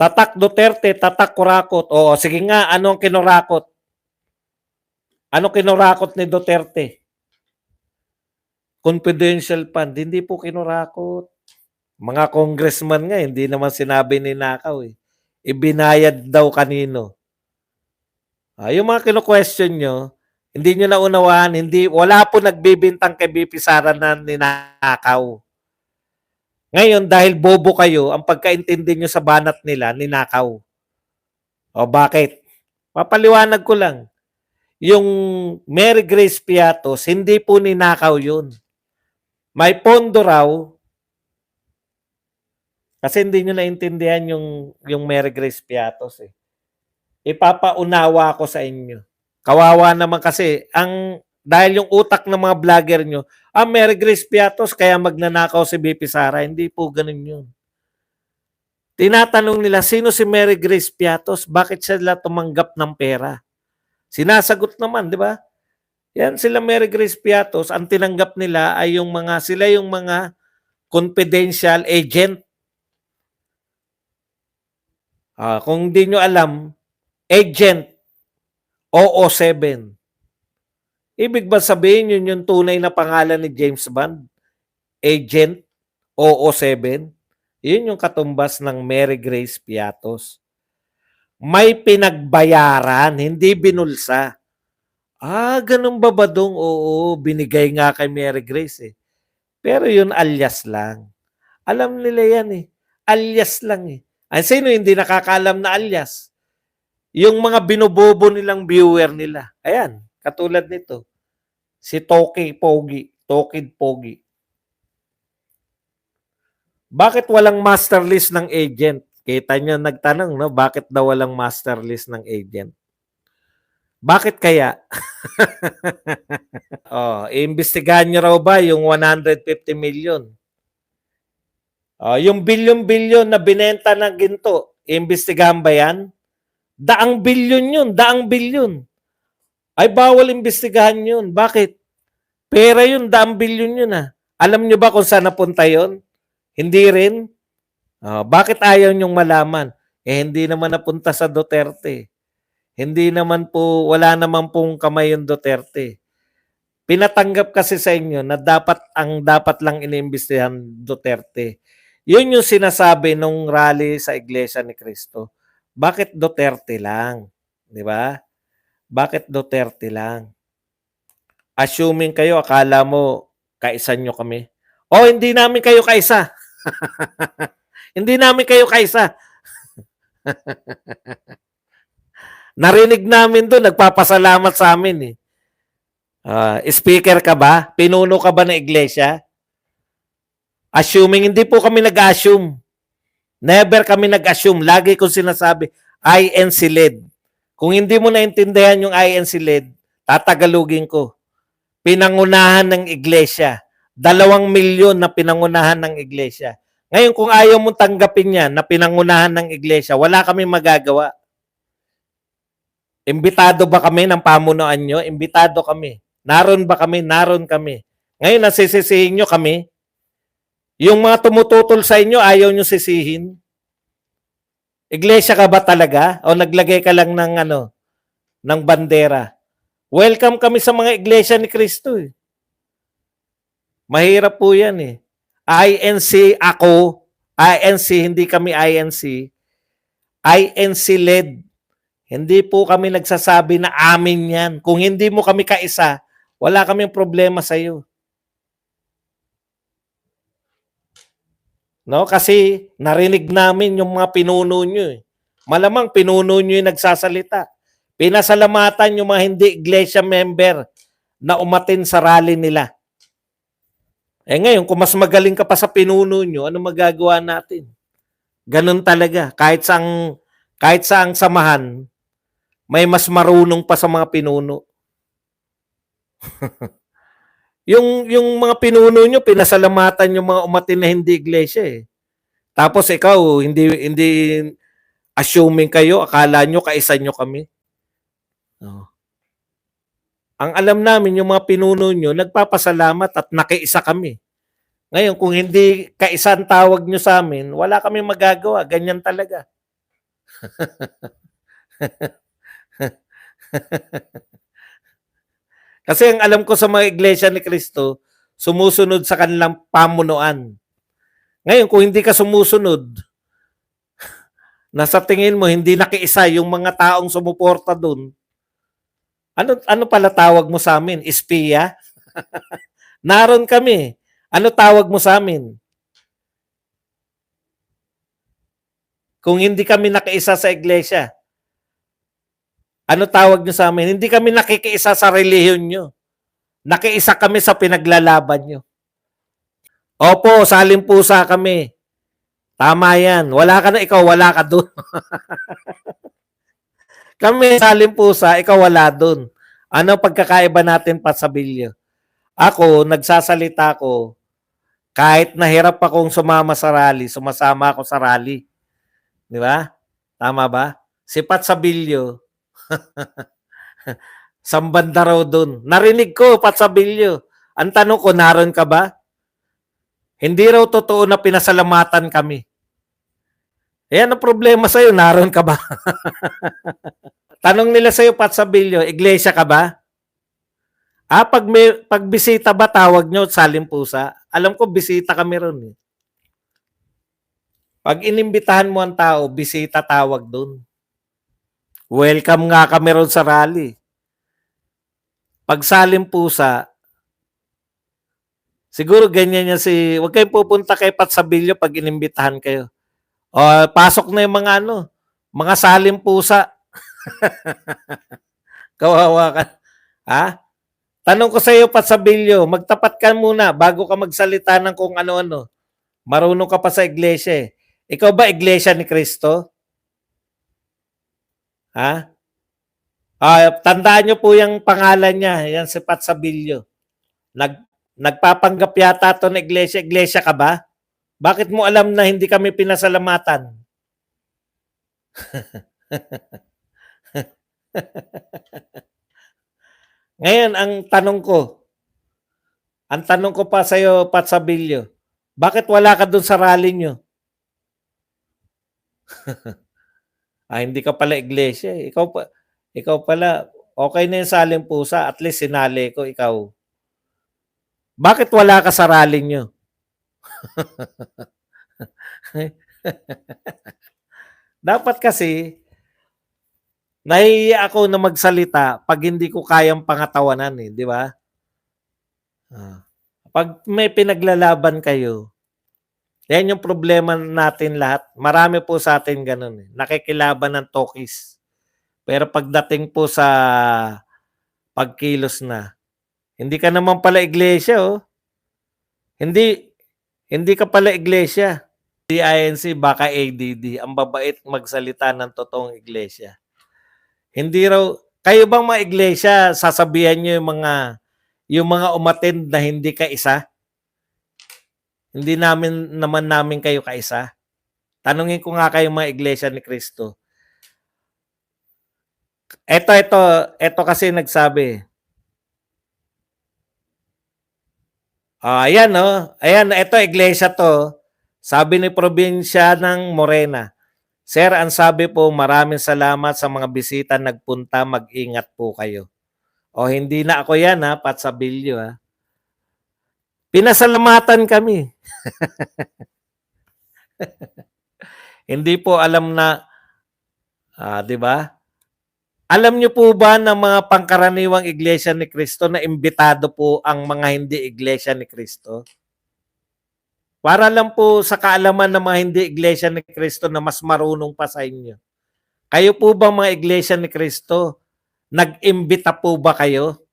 Tatak Duterte, tatak kurakot. O sige nga, ano ang kinurakot? Ano kinurakot ni Duterte? Confidential fund. Hindi po kinurakot. Mga congressman nga, hindi naman sinabi ni Nakaw eh. Ibinayad daw kanino. Yung mga kino-question nyo, hindi nyo naunawaan, wala po nagbibintang kay BP Sara na ninakaw. Ngayon, dahil bobo kayo, ang pagkaintindi nyo sa banat nila, ninakaw. O bakit? Papaliwanag ko lang. Yung Mary Grace Piatos, hindi po ninakaw yun. May pondo raw, kasi hindi nyo naintindihan yung Mary Grace Piatos eh. Ipapaunawa ko sa inyo. Kawawa naman kasi, dahil yung utak ng mga vlogger nyo, Mary Grace Piatos, kaya magnanakaw si BP Sara. Hindi po ganun yun. Tinatanong nila, sino si Mary Grace Piatos? Bakit sila tumanggap ng pera? Sinasagot naman, di ba? Yan sila Mary Grace Piatos, ang tinanggap nila ay sila yung mga confidential agent. Kung di nyo alam, agent 007. Ibig ba sabihin yun yung tunay na pangalan ni James Bond? Agent 007? Yun yung katumbas ng Mary Grace Piatos. May pinagbayaran, hindi binulsa. Ganun ba dong? Oo, binigay nga kay Mary Grace eh. Pero yun alias lang. Alam nila yan eh. Alias lang eh. Ay, sino hindi nakakaalam na alias? Yung mga binubobo nilang viewer nila. Ayan, katulad nito. Si Tokid Pogi. Bakit walang master list ng agent? Kita nyo nagtanong, no? Bakit daw walang master list ng agent? Bakit kaya? Iimbestigahan nyo raw ba yung 150 million? Yung bilyon-bilyon na binenta ng ginto, iimbestigahan ba yan? Daang bilyon yun, daang bilyon. Ay, bawal imbestigahan yun. Bakit? Pera yun, daang bilyon yun ah. Alam nyo ba kung saan napunta yun? Hindi rin. Bakit ayaw nyong malaman? Hindi naman napunta sa Duterte. Hindi naman po, wala naman pong kamay yung Duterte. Pinatanggap kasi sa inyo na dapat lang iniimbestigahan Duterte. Yun yung sinasabi nung rally sa Iglesia ni Cristo. Bakit Duterte lang? Di ba? Bakit Duterte lang? Assuming kayo, akala mo, kaisa nyo kami. Hindi namin kayo kaisa. Hindi namin kayo kaisa. Narinig namin doon, nagpapasalamat sa amin eh. Speaker ka ba? Pinuno ka ba ng iglesia? Assuming, hindi po kami nag-assume. Never kami nag-assume. Lagi kong sinasabi, INC led. Kung hindi mo naintindihan yung INC led, tatagalugin ko. Pinangunahan ng iglesia. 2 milyon na pinangunahan ng iglesia. Ngayon, kung ayaw mong tanggapin yan na pinangunahan ng iglesia, wala kami magagawa. Imbitado ba kami ng pamunuan nyo? Imbitado kami. Naroon ba kami? Naroon kami. Ngayon, nasisisihin nyo kami. Yung mga tumututol sa inyo, ayaw nyo sisihin. Iglesia ka ba talaga? O naglagay ka lang ng bandera? Welcome kami sa mga iglesia ni Cristo eh. Mahirap po yan eh. INC ako, INC, hindi kami INC. INC led. Hindi po kami nagsasabi na amin yan. Kung hindi mo kami kaisa, wala kaming problema sa iyo. No, kasi narinig namin yung mga pinuno nyo eh. Malamang pinuno nyo yung nagsasalita. Pinasalamatan yung mga hindi iglesia member na umatin sa rally nila. Ngayon, kung mas magaling ka pa sa pinuno nyo, ano magagawa natin? Ganun talaga. Kahit saang samahan, may mas marunong pa sa mga pinuno. yung mga pinuno nyo, pinasalamatan yung mga umatin na hindi iglesia eh. Tapos ikaw, hindi assuming kayo, akala nyo, kaisa nyo kami. Ang alam namin, yung mga pinuno nyo, nagpapasalamat at nakiisa kami. Ngayon, kung hindi kaisa ang tawag nyo sa amin, wala kami magagawa. Ganyan talaga. Kasi ang alam ko sa mga iglesia ni Cristo, sumusunod sa kanilang pamunuan. Ngayon, kung hindi ka sumusunod, nasa tingin mo hindi nakiisa yung mga taong sumuporta doon, ano pala tawag mo sa amin? Espiya? Naroon kami. Ano tawag mo sa amin? Kung hindi kami nakiisa sa iglesia, ano tawag nyo sa amin? Hindi kami nakikiisa sa relihiyon nyo. Nakiisa kami sa pinaglalaban nyo. Opo, salimpusa kami. Tama yan. Wala ka na, ikaw wala ka doon. Kami salimpusa, ikaw wala doon. Ano pagkakaiba natin, Patsabilyo? Ako, nagsasalita ko, kahit nahirap akong sumama sa rally, sumasama ako sa rally. Di ba? Tama ba? Si Patsabilyo, sambanda raw doon. Narinig ko, Patsabilyo. Ang tanong ko, naroon ka ba? Hindi raw totoo na pinasalamatan kami. Ayan ang problema sa'yo, naroon ka ba? Tanong nila sa'yo, Patsabilyo, iglesia ka ba? Pag bisita ba tawag nyo, salimpusa? Alam ko, bisita kami ron. Eh. Pag inimbitahan mo ang tao, bisita tawag doon. Welcome nga kami ron sa rally. Pag salimpusa, siguro ganyan yan huwag kayong pupunta kay Patsabilyo pag inimbitahan kayo. O, pasok na yung mga salimpusa. Kawawa ka. Ha? Tanong ko sa iyo, Patsabilyo, magtapat ka muna bago ka magsalita ng kung ano-ano. Marunong ka pa sa iglesia eh. Ikaw ba iglesia ni Cristo? Ha? Tandaan nyo po yung pangalan niya. Yan si Patsabilyo. Nagpapanggap yata ito na iglesia. Iglesia ka ba? Bakit mo alam na hindi kami pinasalamatan? Ngayon, ang tanong ko pa sa iyo, Patsabilyo, bakit wala ka doon sa rally nyo? Hindi ka pala iglesia. Ikaw pala, okay na yung salimpusa, at least sinali ko, ikaw. Bakit wala ka sa rally nyo? Dapat kasi, nahihiya ako na magsalita pag hindi ko kayang pangatawanan eh, di ba? Pag may pinaglalaban kayo, yan yung problema natin lahat. Marami po sa atin ganun eh. Nakikilaban ng tokis. Pero pagdating po sa pagkilos na, hindi ka naman pala iglesia oh. Hindi ka pala iglesia. DINC baka ADD. Ang babait magsalita ng totoong iglesia. Hindi raw, kayo bang mga iglesia, sasabihan nyo yung mga umattend na hindi ka isa? Hindi namin kayo kaisa. Tanungin ko nga kayo mga iglesia ni Cristo. Ito kasi nagsabi. Ayan no. Ayan, ito iglesia to. Sabi ni probinsya ng Morena. Sir, ang sabi po, maraming salamat sa mga bisita nagpunta. Mag-ingat po kayo. Hindi na ako yan ha, Patsabilyo ha. Pinasalamatan kami. Hindi po alam na, di ba? Alam niyo po ba ng mga pangkaraniwang iglesia ni Cristo na imbitado po ang mga hindi iglesia ni Cristo? Para lang po sa kaalaman ng mga hindi iglesia ni Cristo na mas marunong pa sa inyo. Kayo po ba mga iglesia ni Cristo, nag-imbita po ba kayo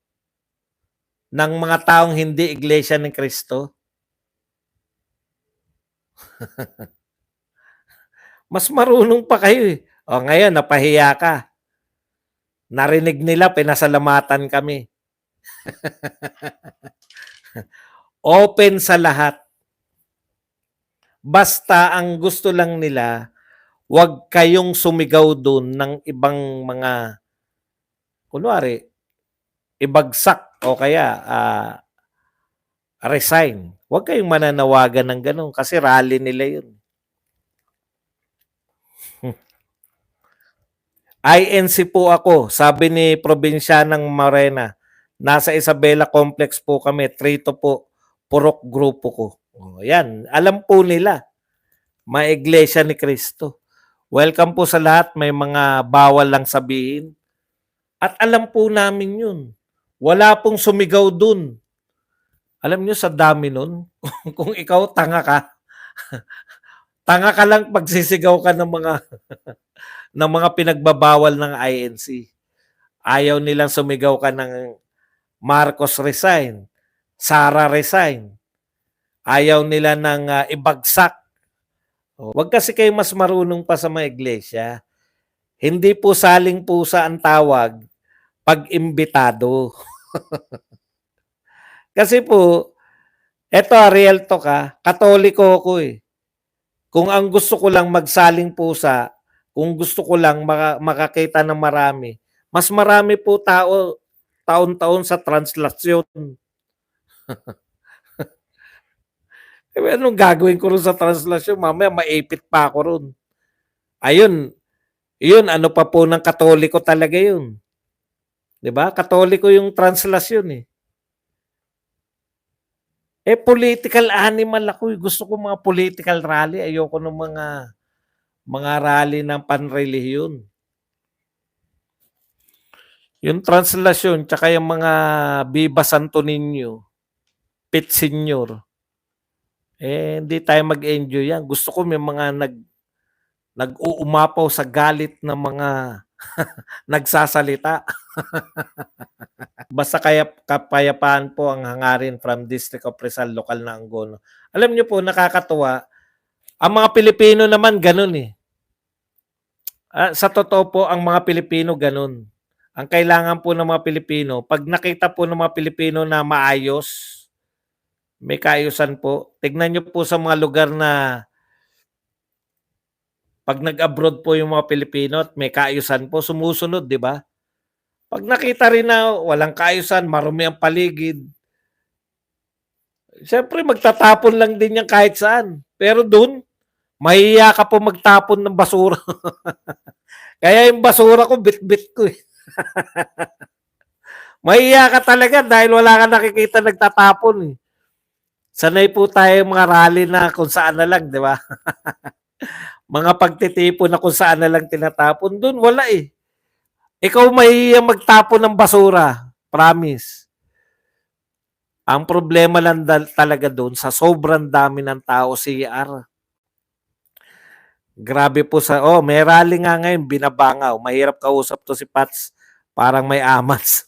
ng mga taong hindi iglesia ni Cristo? Mas marunong pa kayo eh. Ngayon, napahiya ka. Narinig nila, pinasalamatan kami. Open sa lahat. Basta ang gusto lang nila, huwag kayong sumigaw doon ng ibang mga, kunwari, ibagsak o kaya resign. Huwag kayong mananawagan ng ganun kasi rally nila yun. INC po ako, sabi ni Probinsyanang Morena. Nasa Isabela Complex po kami, 3 po, purok grupo ko. Oh, yan, alam po nila, Maiglesia ni Cristo. Welcome po sa lahat, may mga bawal lang sabihin. At alam po namin yun. Wala pong sumigaw dun. Alam nyo sa dami nun, kung ikaw tanga ka lang pagsisigaw ka ng mga ng mga pinagbabawal ng INC. Ayaw nilang sumigaw ka ng Marcos resign, Sara resign. Ayaw nila ng ibagsak. Huwag kasi kayo mas marunong pa sa mga iglesia. Hindi po saling pusa ang tawag pag imbitado. Kasi po, eto real talk Katoliko ako eh. Kung ang gusto ko lang magsaling pusa, kung gusto ko lang makakita ng marami, mas marami po tao taon-taon sa translasyon. Anong gagawin ko ron sa translasyon? Mamaya maipit pa ako ron. Ayun, yun, ano pa po ng Katoliko talaga yun. 'Di ba? Katoliko yung translasyon eh. Political animal ako. Gusto ko mga political rally. Ayoko ng mga rally ng panrelihiyon. Yung translasyon, tsaka yung mga Viva Santo Niño, Pit Senior, hindi tayo mag-enjoy yan. Gusto ko may mga nag-uumapaw sa galit ng mga nagsasalita. Basta kaya kapayapaan po ang hangarin from District of Rizal, lokal na Angono. Alam niyo po, nakakatuwa, ang mga Pilipino naman ganun eh. Sa totoo po, ang mga Pilipino ganun. Ang kailangan po ng mga Pilipino, pag nakita po ng mga Pilipino na maayos, may kaayusan po, tignan niyo po sa mga lugar na pag nag-abroad po yung mga Pilipino at may kaayusan po, sumusunod, di ba? Pag nakita rin na walang kaayusan, marumi ang paligid, siyempre magtatapon lang din yan kahit saan. Pero doon, mahiya ka po magtapon ng basura. Kaya yung basura ko, bit-bit ko eh. Mahiya ka talaga dahil wala ka nakikita nagtatapon eh. Sanay po tayo mga rally na kung saan na lang, di ba? Mga pagtitipon na kung saan na lang tinatapon. Doon, wala eh. Ikaw mahiya magtapon ng basura. Promise. Ang problema lang talaga doon sa sobrang dami ng tao, CR. Grabe po may rally nga ngayon, binabangaw. Mahirap kausap to si Pats. Parang may amas.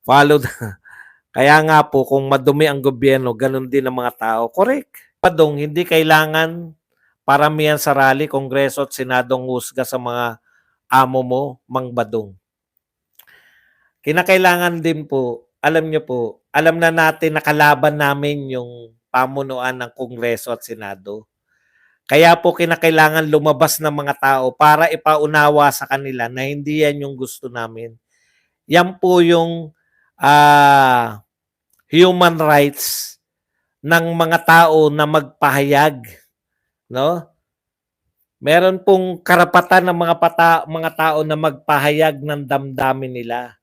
Follow Kaya nga po, kung madumi ang gobyerno, ganun din ang mga tao. Correct. Padong, hindi kailangan paramihan sa rally, kongreso at senadong husga sa mga amo mo, Mang Badong. Kinakailangan din po, alam nyo po, alam na natin na kalaban namin yung pamunuan ng kongreso at senado. Kaya po kinakailangan lumabas ng mga tao para ipaunawa sa kanila na hindi yan yung gusto namin. Yan po yung human rights ng mga tao na magpahayag, no? Meron pong karapatan ng mga tao na magpahayag ng damdamin nila.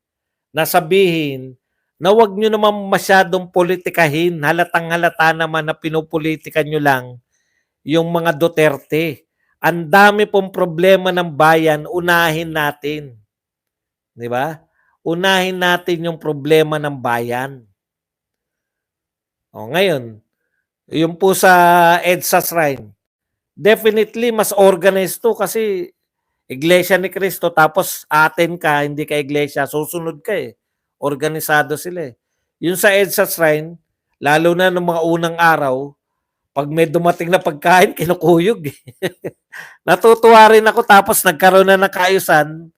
Na sabihin na wag nyo naman masyadong politikahin, halatang-halata naman na pinupolitika nyo lang yung mga Duterte. Ang dami pong problema ng bayan, unahin natin. Di ba? Unahin natin yung problema ng bayan. Ngayon, yung po sa EDSA Shrine, definitely mas organized to kasi Iglesia ni Cristo tapos atin ka, hindi ka iglesia, susunod ka eh. Organisado sila eh. Yung sa EDSA Shrine, lalo na ng mga unang araw, pag may dumating na pagkain, kinukuyog eh. Natutuwa rin ako tapos nagkaroon na ng kaayusan,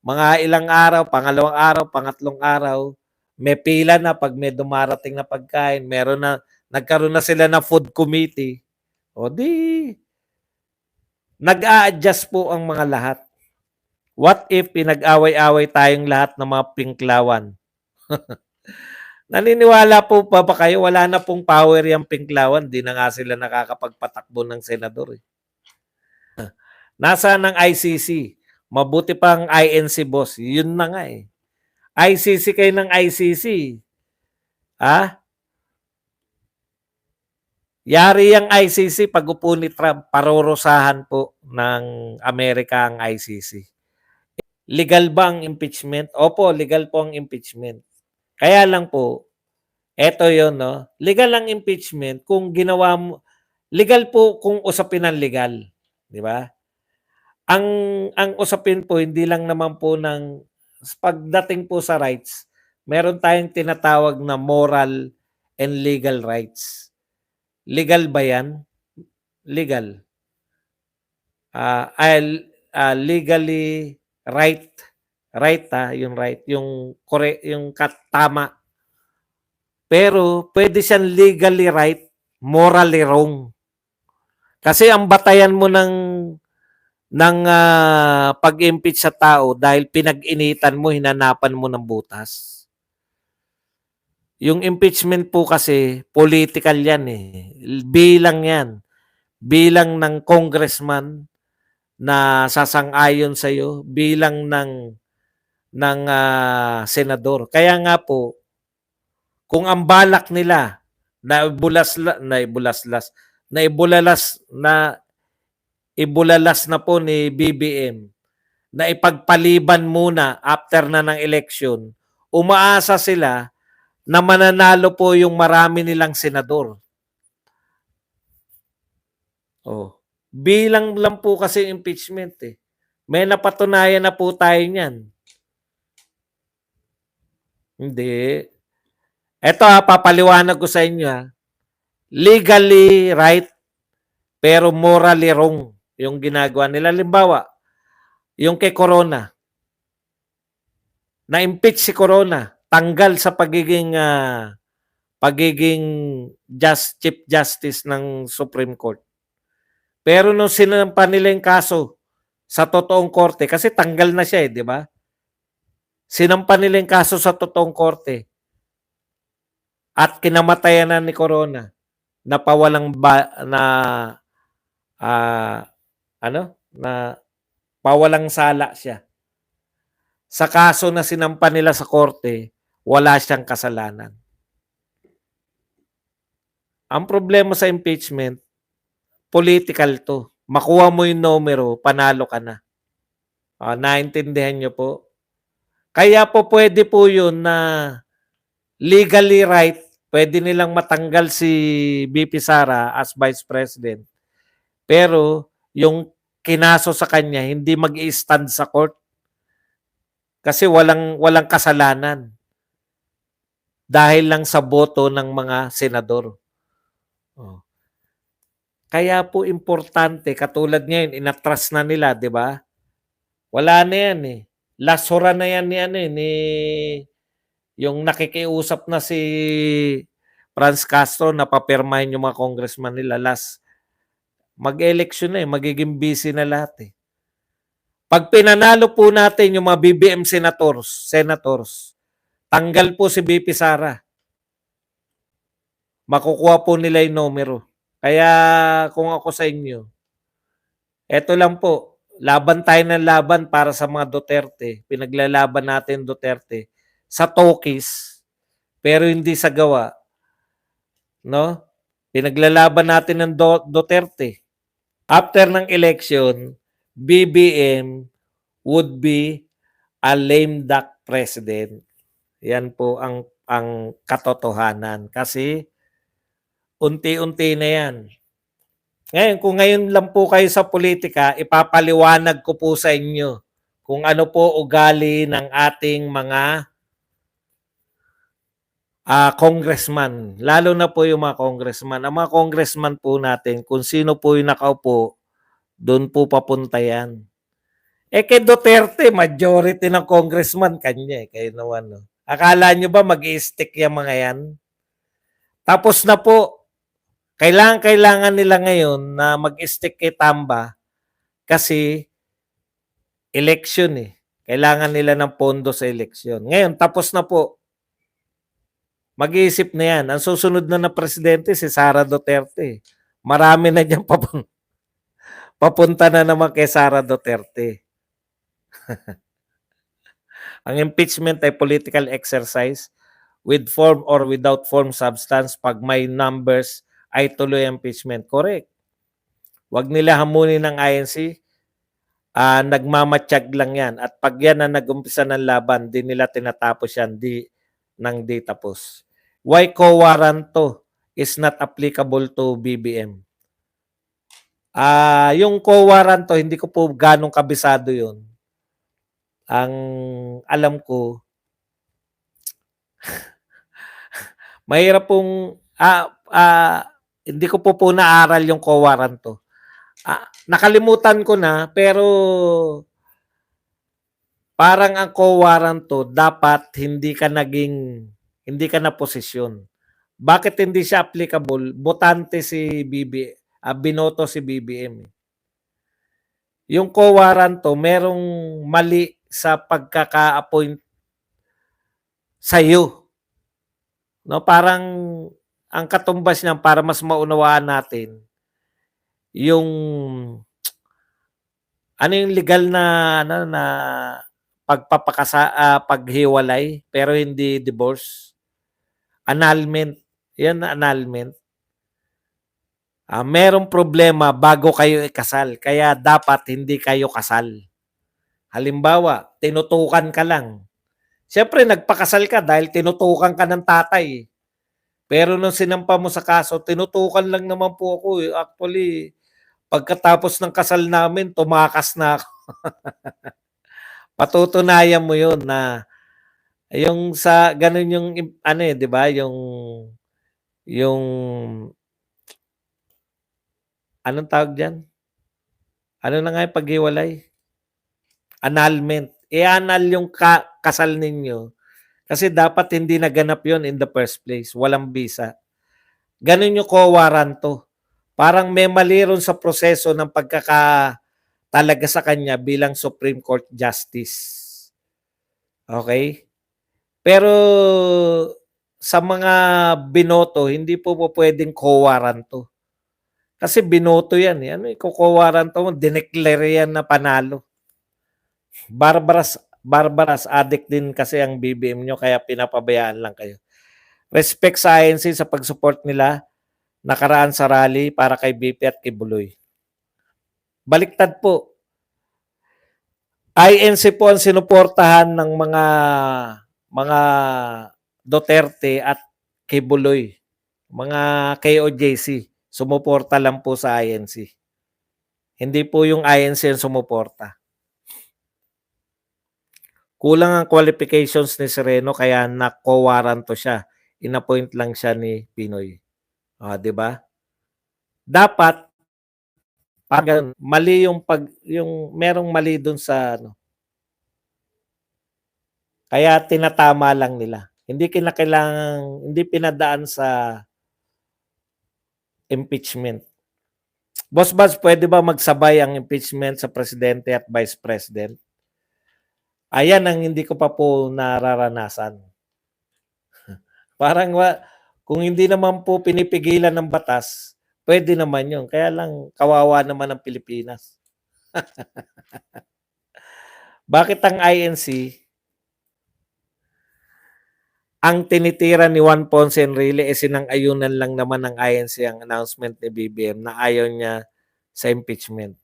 mga ilang araw, pangalawang araw, pangatlong araw, may pila na pag may dumarating na pagkain, nagkaroon na sila ng food committee. O di, nag-a-adjust po ang mga lahat. What if pinag-away-away tayong lahat ng mga pinklawan? Naniniwala po ba kayo? Wala na pong power yung pinklawan. Di na nga sila nakakapagpatakbo ng senador. Nasa ng ICC? Mabuti pa ang INC, boss. Yun na nga eh. ICC kayo ng ICC. Ah? Yari ang ICC pag upo ni Trump, parorosahan po ng Amerika ang ICC. Legal ba ang impeachment? Opo, legal po ang impeachment. Kaya lang po, eto yun, no? Legal ang impeachment kung ginawa mo, legal po kung usapin ng legal. Di ba? Ang usapin po, hindi lang naman po ng, pagdating po sa rights, meron tayong tinatawag na moral and legal rights. Legal ba yan? Legal. Legally right. Right yung right. Yung correct, yung tama. Pero pwede siyang legally right, morally wrong. Kasi ang batayan mo ng pag-impeach sa tao dahil pinag-initan mo, hinanapan mo ng butas. Yung impeachment po kasi, political yan eh. Bilang yan. Bilang ng congressman na sasang-ayon sa iyo, bilang ng senador. Kaya nga po, kung ang balak nila na ibulalas na po ni BBM na ipagpaliban muna after na ng eleksyon, umaasa sila na mananalo po yung marami nilang senador. Oh. Bilang lang po kasi impeachment eh. May napatunayan na po tayo niyan. Hindi. Ito papaliwanag ko sa inyo legally right pero morally wrong yung ginagawa nila. Halimbawa, yung kay Corona. Na-impeach si Corona. Tanggal sa pagiging Chief Justice ng Supreme Court. Pero nung sinampa nila yung kaso sa totoong korte, kasi tanggal na siya eh, di ba? Sinampa nila yung kaso sa totoong korte at kinamatayan na ni Corona na pawalang pawalang sala siya. Sa kaso na sinampa nila sa korte, wala siyang kasalanan. Ang problema sa impeachment, political to. Makuha mo yung numero, panalo ka na. Naintindihan nyo po? Kaya po pwede po yun na legally right, pwede nilang matanggal si VP Sara as Vice President. Pero yung kinaso sa kanya, hindi mag-i-stand sa court. Kasi walang kasalanan. Dahil lang sa boto ng mga senador. Kaya po importante, katulad ngayon, inatras na nila, di ba? Wala na yan eh. Last hora na yan ni yung nakikiusap na si Franz Castro na papirmahin yung mga congressman nila. Mag-election na eh. Magiging busy na lahat eh. Pag pinanalo po natin yung mga BBM senators, tanggal po si BP Sara. Makukuha po nila yung numero. Kaya kung ako sa inyo, eto lang po, laban tayo ng laban para sa mga Duterte. Pinaglalaban natin Duterte sa talkies, pero hindi sa gawa. No? Pinaglalaban natin ng Duterte. After ng election, BBM would be a lame duck president. Yan po ang katotohanan. Kasi unti-unti na yan. Ngayon, kung ngayon lang po kayo sa politika, ipapaliwanag ko po sa inyo kung ano po ugali ng ating mga congressman. Lalo na po yung mga congressman. Ang mga congressman po natin, kung sino po yung nakaupo, doon po papunta yan. Kay Duterte, majority ng congressman kanya kayo naman. No? Akala nyo ba mag-i-stick yung mga yan? Tapos na po, kailangan nila ngayon na mag-stick kay Tamba kasi election eh. Kailangan nila ng pondo sa election. Ngayon, tapos na po. Mag-iisip na yan. Ang susunod na presidente si Sara Duterte. Marami na dyan papunta na naman kay Sara Duterte. Ang impeachment ay political exercise with form or without form substance. Pag may numbers, ay tuloy impeachment. Correct. Huwag nila hamunin ng INC. Nagmamatsyag lang yan. At pag yan na nag-umpisa ng laban, di nila tinatapos yan, di tapos. Why co-warranto is not applicable to BBM? Yung co-warranto, hindi ko po ganong kabisado yun. Ang alam ko, mahirap pong, hindi ko po naaral yung co-warranto. Nakalimutan ko na, pero parang ang co-warranto, dapat hindi ka na posisyon. Bakit hindi siya applicable? Botante si binoto si BBM. Yung co-warranto, merong mali sa pagkaka-appoint sa iyo. No, parang ang katumbas niyan para mas maunawaan natin yung ano yung legal na paghiwalay pero hindi divorce. Annulment. Yan annulment. Merong problema bago kayo ikasal. Kaya dapat hindi kayo kasal. Halimbawa, tinutukan ka lang. Siyempre, nagpakasal ka dahil tinutukan ka ng tatay. Pero nung sinampa mo sa kaso, tinutukan lang naman po ako. Actually, pagkatapos ng kasal namin, tumakas na ako. Patutunayan mo yun na yung sa ganun yung ano eh, 'di ba? Yung anong tawag diyan? Ano na nga yung paghiwalay? Annulment. I-annul yung kasal ninyo. Kasi dapat hindi naganap yon in the first place. Walang visa. Ganun yung co-warranto. Parang may mali ron sa proseso ng pagkakatalaga sa kanya bilang Supreme Court Justice. Okay? Pero sa mga binoto, hindi po pwedeng co-warranto. Kasi binoto yan. Ano yung co-warranto mo? Dineclare yan na panalo. Barbaras addict din kasi ang BBM nyo kaya pinapabayaan lang kayo. Respect sa INC sa pag-support nila nakaraan sa rally para kay BP at kay Buloy. Baliktad po. INC po ang sinuportahan ng mga Duterte at kay Buloy. Mga KOJC. Sumuporta lang po sa INC. Hindi po yung INC ang sumuporta. Kulang ang qualifications ni Sereno kaya na-co-warranto siya. Inappoint lang siya ni Pinoy. 'Di ba? Dapat pag mali yung merong mali doon sa ano. Kaya tinatama lang nila. Hindi hindi pinadaan sa impeachment. Boss Baz, pwede ba magsabay ang impeachment sa presidente at vice president? Ayan ang hindi ko pa po nararanasan. Parang kung hindi naman po pinipigilan ng batas, pwede naman yun. Kaya lang kawawa naman ang Pilipinas. Bakit ang INC ang tinitira ni Juan Ponce Enrile sinang-ayunan lang naman ng INC ang announcement ni BBM na ayaw niya sa impeachment.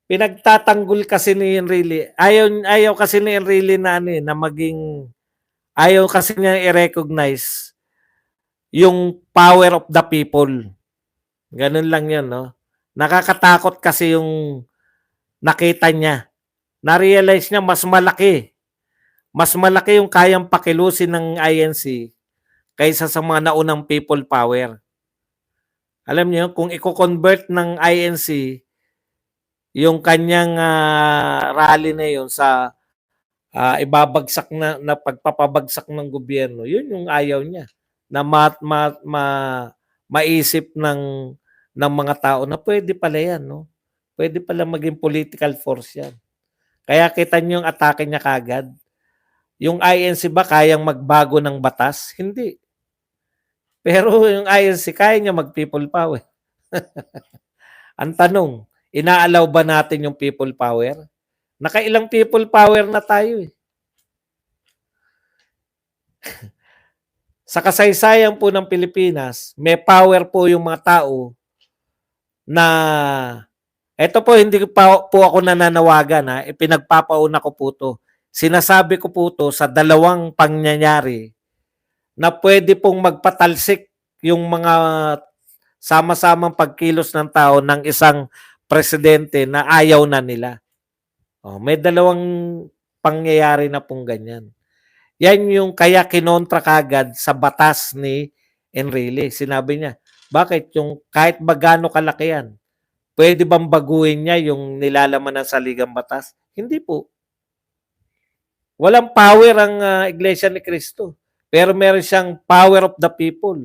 Pinagtatanggol kasi ni Enrile. Ayaw kasi ni Enrile na na maging ayaw kasi niya i-recognize yung power of the people. Ganun lang 'yon, no? Nakakatakot kasi yung nakita niya. Na-realize niya mas malaki. Mas malaki yung kayang pakilusin ng INC kaysa sa mga naunang people power. Alam niyo, kung i-convert ng INC yung kanyang rally na yun sa ibabagsak na pagpapabagsak ng gobyerno, yun yung ayaw niya. Na maisip ng mga tao na pwede pala yan, no? Pwede pala maging political force yan. Kaya kita niyo yung atake niya kagad. Yung INC ba kayang magbago ng batas? Hindi. Pero yung INC, kaya niya mag-people power. Ang tanong, inaalaw ba natin yung people power? Nakailang people power na tayo eh. Sa kasaysayan po ng Pilipinas, may power po yung mga tao na eto po hindi po ako nananawagan ha, ipinagpapauna ko po to. Sinasabi ko po to sa dalawang pangyayari na pwede pong magpatalsik yung mga sama-samang pagkilos ng tao ng isang presidente na ayaw na nila. May dalawang pangyayari na pong ganyan. Yan yung kaya kinontra kagad sa batas ni Enrile. Sinabi niya, bakit yung kahit bagano kalaki yan, pwede bang baguhin niya yung nilalaman ng saligang batas? Hindi po. Walang power ang Iglesia ni Cristo. Pero meron siyang power of the people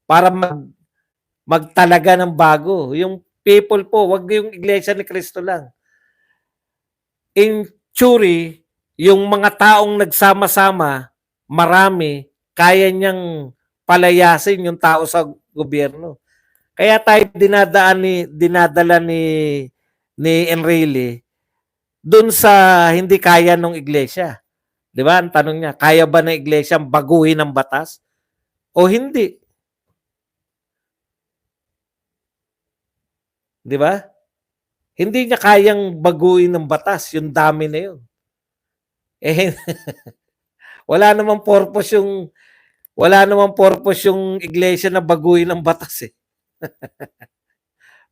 para magtalaga ng bago. Yung people po, wag yung Iglesia ni Cristo lang. In theory, yung mga taong nagsama-sama, marami, kaya niyang palayasin yung tao sa gobyerno. Kaya tayo dinadala ni Enrile dun sa hindi kaya ng iglesia. 'Di ba? Ang tanong niya, kaya ba ng iglesia baguhin ang batas o hindi? 'Di ba? Hindi niya kayang baguhin ng batas, yung dami na 'yon. Eh wala namang purpose yung iglesia na baguhin ang batas eh.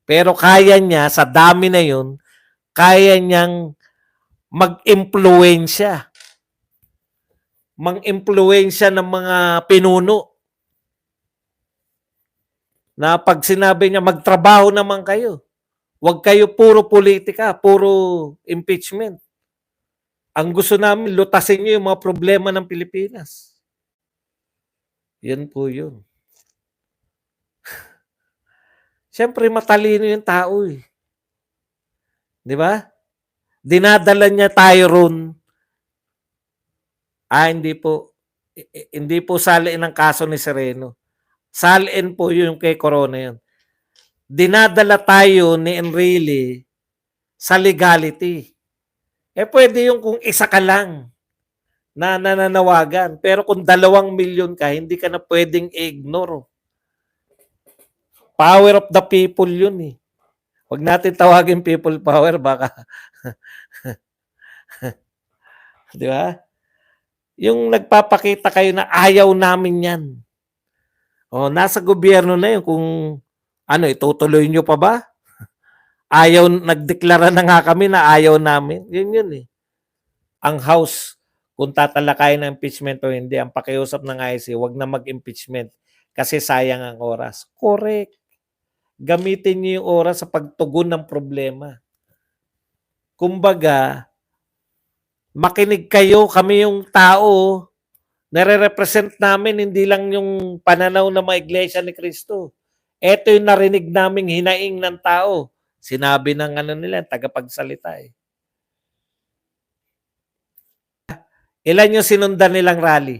Pero kaya niya sa dami na 'yon, kaya niyang mag-impluwensya. Mang-impluwensya ng mga pinuno. Na pag sinabi niya, magtrabaho naman kayo. Huwag kayo puro politika, puro impeachment. Ang gusto namin, lutasin niyo yung mga problema ng Pilipinas. Yan po yun. Siyempre, matalino yung tao eh. Di ba? Dinadala niya tayo ron. Hindi po. Hindi po saliin ang kaso ni Sereno. Saliin po yung kay Corona yun. Dinadala tayo ni Enrile sa legality. Pwede yung kung isa ka lang na nananawagan. Pero kung 2 milyon ka, hindi ka na pwedeng i-ignore. Power of the people yun eh. Huwag natin tawagin people power, baka. Di ba? Yung nagpapakita kayo na ayaw namin yan. Nasa gobyerno na yun. Kung itutuloy nyo pa ba? Nagdeklara na nga kami na ayaw namin. Yun eh. Ang House, kung tatalakayin ng impeachment o hindi, ang pakiusap ng IC, wag na mag-impeachment kasi sayang ang oras. Correct. Gamitin niyo yung oras sa pagtugon ng problema. Kumbaga, makinig kayo, kami yung tao, nare-represent namin, hindi lang yung pananaw ng mga iglesia ni Cristo. Ito yung narinig naming hinaing ng tao. Sinabi ng nila, tagapagsalita eh. Ilan yung sinundan nilang rally?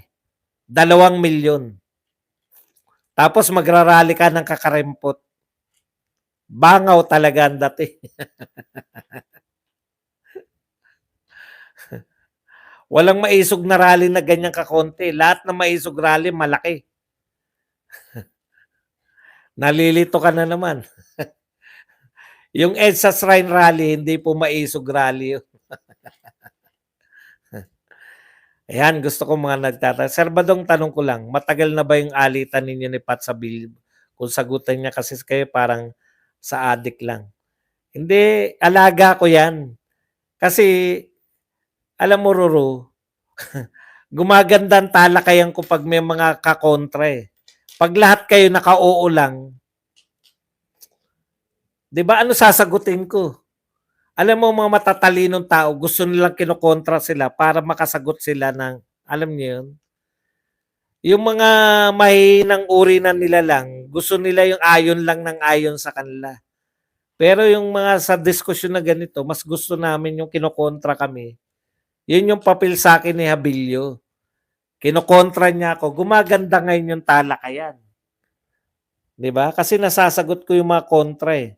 2 milyon. Tapos magrarally ka ng kakarempot. Bangaw talaga ang dati. Walang maisog na rally na ganyan kakonti. Lahat na maisog rally, malaki. Nalilito ka na naman. Yung EDSA Shrine Rally, hindi po maisog rally yun. Ayan, gusto ko mga nagtatanong. Sir Badong, tanong ko lang, matagal na ba yung alitan ninyo ni Pat sa bill? Kung sagutan niya kasi kayo parang sa adik lang. Hindi, alaga ko yan. Kasi, alam mo, Ruru, gumaganda ang talakayan ko pag may mga kakontra eh. Pag lahat kayo naka-oo lang, di ba ano sasagutin ko? Alam mo mga matatalinong tao, gusto nilang kinokontra sila para makasagot sila ng, alam niyo yun? Yung mga mahinang uri na nila lang, gusto nila yung ayon lang ng ayon sa kanila. Pero yung mga sa diskusyon na ganito, mas gusto namin yung kinokontra kami. Yun yung papel sa akin ni Habilio. Kinokontra niya ako, gumaganda ngayon yung talakayan. 'Di ba? Kasi nasasagot ko yung mga kontra eh.